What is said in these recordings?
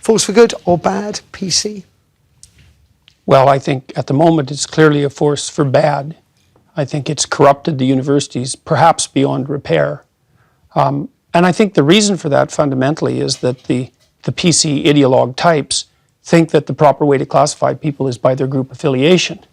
Force for good or bad, PC? Well, I think at the moment it's clearly a force for bad. I think it's corrupted the universities, perhaps beyond repair. And I think the reason for that fundamentally is that the PC ideologue types think that the proper way to classify people is by their group affiliation.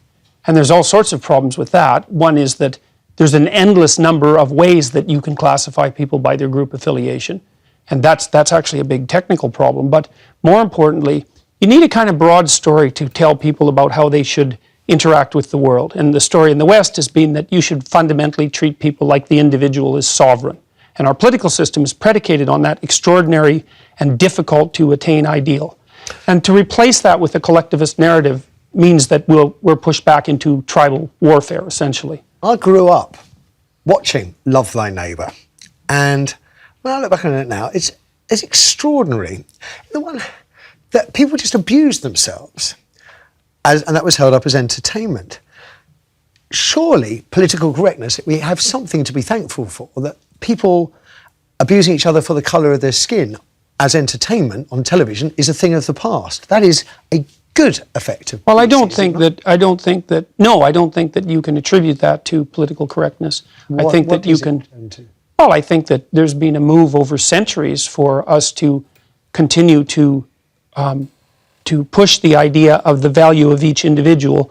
And there's all sorts of problems with that. One is that there's an endless number of ways that you can classify people by their group affiliation. And that's actually a big technical problem. But more importantly, you need a kind of broad story to tell people about how they should interact with the world. And the story in the West has been that you should fundamentally treat people like the individual is sovereign. And our political system is predicated on that extraordinary and difficult to attain ideal. And to replace that with a collectivist narrative means that we're pushed back into tribal warfare, essentially. I grew up watching Love Thy Neighbour, and when I look back on it now, it's extraordinary. The one that people just abused themselves, and that was held up as entertainment. Surely, political correctness, we have something to be thankful for, that people abusing each other for the colour of their skin as entertainment on television is a thing of the past. That is a good effect of Well, I don't think that you can attribute that to political correctness. I think that you can. Well, I think that there's been a move over centuries for us to continue to push the idea of the value of each individual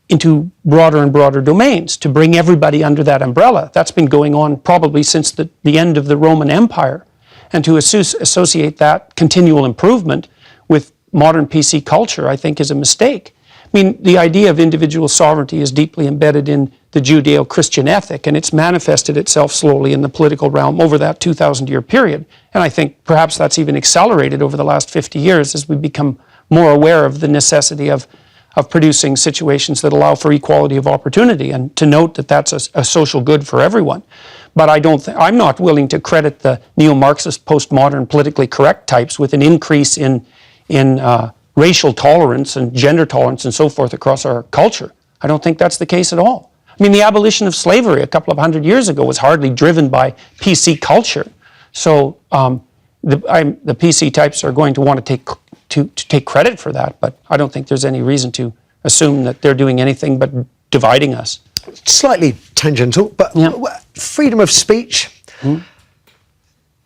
into broader and broader domains, to bring everybody under that umbrella. That's been going on probably since the end of the Roman Empire. And to associate that continual improvement with modern PC culture, I think, is a mistake. I mean, the idea of individual sovereignty is deeply embedded in the Judeo-Christian ethic, and it's manifested itself slowly in the political realm over that 2,000-year period. And I think perhaps that's even accelerated over the last 50 years as we become more aware of the necessity of producing situations that allow for equality of opportunity, and to note that that's a social good for everyone. But I'm not willing to credit the neo-Marxist, postmodern, politically correct types with an increase in racial tolerance and gender tolerance and so forth across our culture. I don't think that's the case at all. I mean, the abolition of slavery a couple of 100 years ago was hardly driven by PC culture. So the PC types are going to want to take credit for that, but I don't think there's any reason to assume that they're doing anything but dividing us. Slightly tangential, but freedom of speech.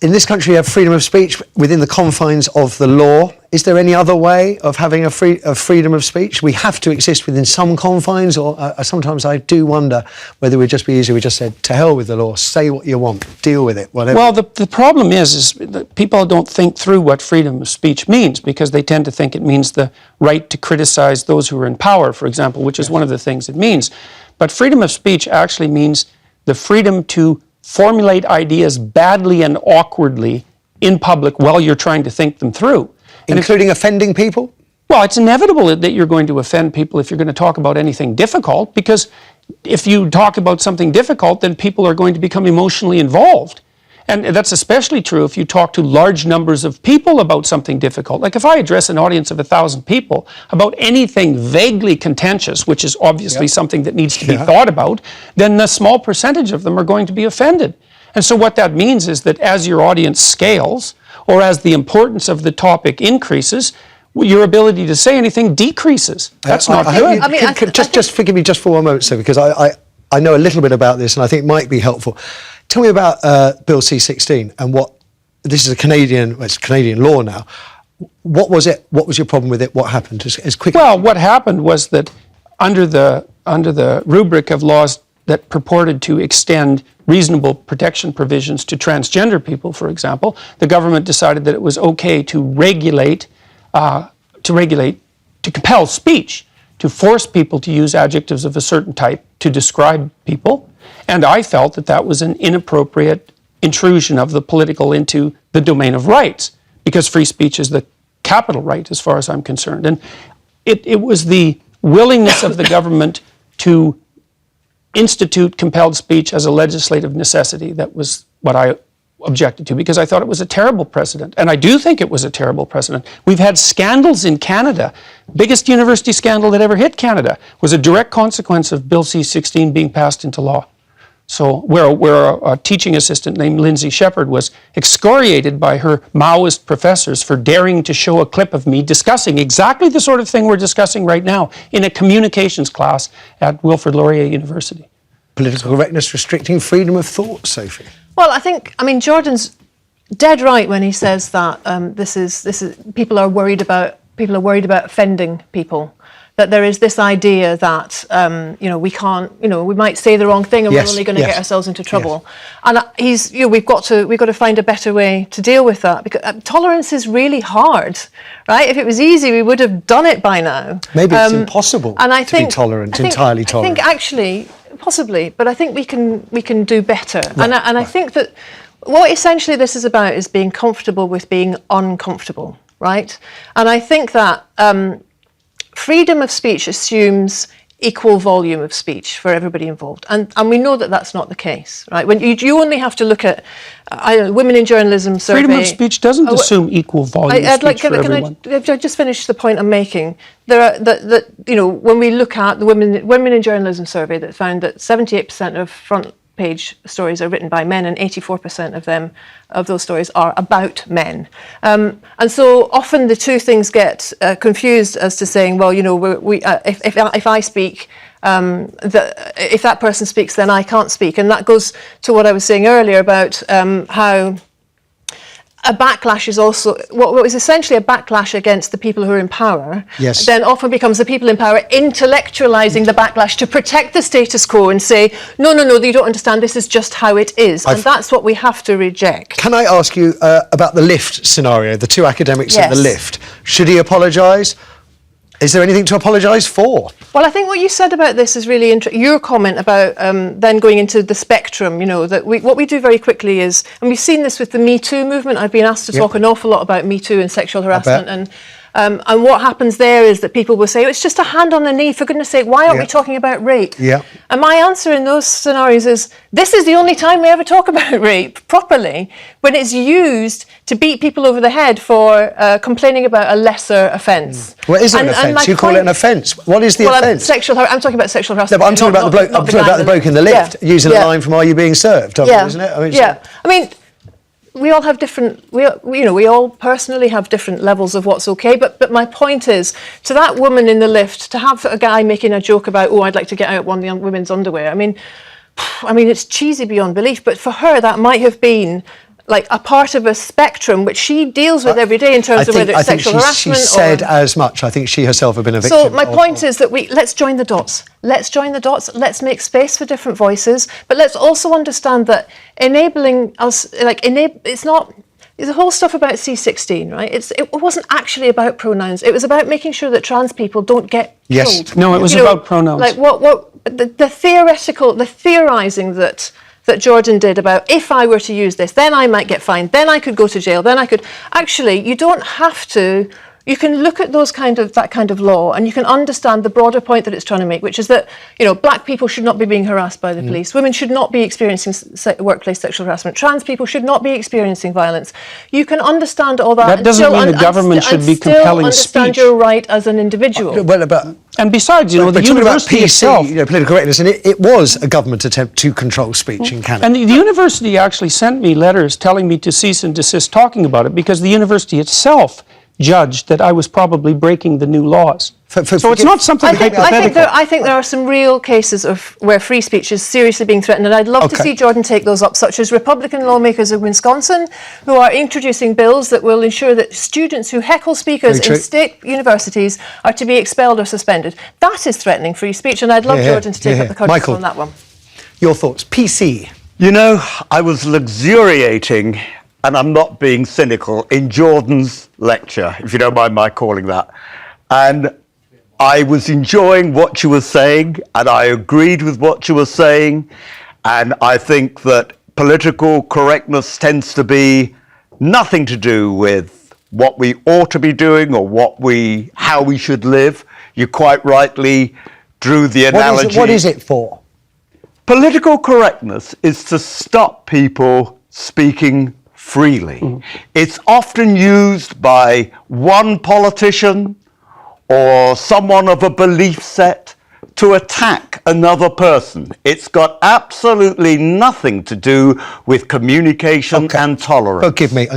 In this country, we have freedom of speech within the confines of the law. Is there any other way of having a freedom of speech? We have to exist within some confines, or sometimes I do wonder whether it would just be easier if we just said, to hell with the law, say what you want, deal with it, whatever. Well, the problem is that people don't think through what freedom of speech means, because they tend to think it means the right to criticize those who are in power, for example, which is one of the things it means. But freedom of speech actually means the freedom to formulate ideas badly and awkwardly in public while you're trying to think them through. Including offending people? Well, it's inevitable that you're going to offend people if you're going to talk about anything difficult, because if you talk about something difficult, then people are going to become emotionally involved. And that's especially true if you talk to large numbers of people about something difficult. Like if I address an audience of 1,000 people about anything vaguely contentious, which is obviously something that needs to be thought about, then a small percentage of them are going to be offended. And so what that means is that as your audience scales, or as the importance of the topic increases, your ability to say anything decreases. That's not good. Just forgive me just for one moment, sir, because I know a little bit about this and I think it might be helpful. Tell me about Bill C-16 and this is it's Canadian law now. What was it? What was your problem with it? What happened? As quickly. Well, what happened was that under the rubric of laws that purported to extend reasonable protection provisions to transgender people, for example, the government decided that it was okay to compel speech, to force people to use adjectives of a certain type to describe people. And I felt that that was an inappropriate intrusion of the political into the domain of rights, because free speech is the capital right as far as I'm concerned. And it was the willingness of the government to institute compelled speech as a legislative necessity that was what I objected to, because I thought it was a terrible precedent. And I do think it was a terrible precedent. We've had scandals in Canada. Biggest university scandal that ever hit Canada was a direct consequence of Bill C-16 being passed into law. So where a teaching assistant named Lindsay Shepherd was excoriated by her Maoist professors for daring to show a clip of me discussing exactly the sort of thing we're discussing right now in a communications class at Wilfrid Laurier University. Political correctness restricting freedom of thought, Sophie? Well, I mean, Jordan's dead right when he says that people are worried about offending people. That there is this idea that we can't, we might say the wrong thing and we're only going to get ourselves into trouble. And we've got to find a better way to deal with that, because tolerance is really hard, right? If it was easy, we would have done it by now. Maybe it's impossible and I to think, be tolerant, entirely tolerant. I think actually, possibly, but I think we can do better. Right, and I think that what essentially this is about is being comfortable with being uncomfortable, right? And I think that freedom of speech assumes equal volume of speech for everybody involved, and we know that that's not the case, right? When you only have to look at women in journalism survey. Freedom of speech doesn't assume equal volume of speech for everyone. Can I just finish the point I'm making? There are when we look at the women in journalism survey that found that 78% of front page stories are written by men, and 84% of those stories are about men. And so often the two things get confused as to saying, well, if I speak, if that person speaks, then I can't speak. And that goes to what I was saying earlier about how a backlash is also what is essentially a backlash against the people who are in power. Yes. Then often becomes the people in power intellectualizing the backlash to protect the status quo and say, no, you don't understand, this is just how it is. And that's what we have to reject. Can I ask you about the lift scenario, the two academics in the lift? Should he apologise? Is there anything to apologise for? Well, I think what you said about this is really interesting. Your comment about then going into the spectrum, that what we do very quickly is, and we've seen this with the Me Too movement. I've been asked to talk an awful lot about Me Too and sexual harassment, and what happens there is that people will say, it's just a hand on the knee, for goodness sake, why aren't we talking about rape? Yeah. And my answer in those scenarios is, this is the only time we ever talk about rape properly, when it's used to beat people over the head for complaining about a lesser offence. Well, is it an offence? You call it an offence. What is the offence? I'm talking about sexual harassment. No, but I'm talking about the bloke. I'm talking about the bloke in the lift using a line from "Are you being served?" Isn't it? I mean, we all have different. We all personally have different levels of what's okay. But my point is, to that woman in the lift, to have a guy making a joke about, I'd like to get out one of the women's underwear. I mean, it's cheesy beyond belief. But for her, that might have been like a part of a spectrum which she deals with every day in terms of whether it's sexual harassment. She said as much. I think she herself had been a victim. So my point is that let's join the dots. Let's join the dots. Let's make space for different voices. But let's also understand that enabling us, it's not. The whole stuff about C16, right? It wasn't actually about pronouns. It was about making sure that trans people don't get killed. No, it was about pronouns. Like the theorising that Jordan did about, if I were to use this, then I might get fined, then I could go to jail, then I could... Actually, you don't have to... You can look at that kind of law, and you can understand the broader point that it's trying to make, which is that, black people should not be being harassed by the police. Women should not be experiencing workplace sexual harassment. Trans people should not be experiencing violence. You can understand all that. That doesn't mean the government should be compelling speech. Still understand your right as an individual. And besides, the university itself... political correctness, and it was a government attempt to control speech in Canada. And the university actually sent me letters telling me to cease and desist talking about it, because the university itself judged that I was probably breaking the new laws. So it's not something hypothetical. I think there are some real cases of where free speech is seriously being threatened, and I'd love to see Jordan take those up, such as Republican lawmakers of Wisconsin who are introducing bills that will ensure that students who heckle speakers in state universities are to be expelled or suspended. That is threatening free speech, and I'd love Jordan to take up the cudgels on that one. Your thoughts? PC. I was luxuriating, and I'm not being cynical, in Jordan's lecture, if you don't mind my calling that. And I was enjoying what you were saying, and I agreed with what you were saying. And I think that political correctness tends to be nothing to do with what we ought to be doing or how we should live. You quite rightly drew the analogy. What is it for? Political correctness is to stop people speaking freely. It's often used by one politician or someone of a belief set to attack another person. It's got absolutely nothing to do with communication and tolerance. Forgive me.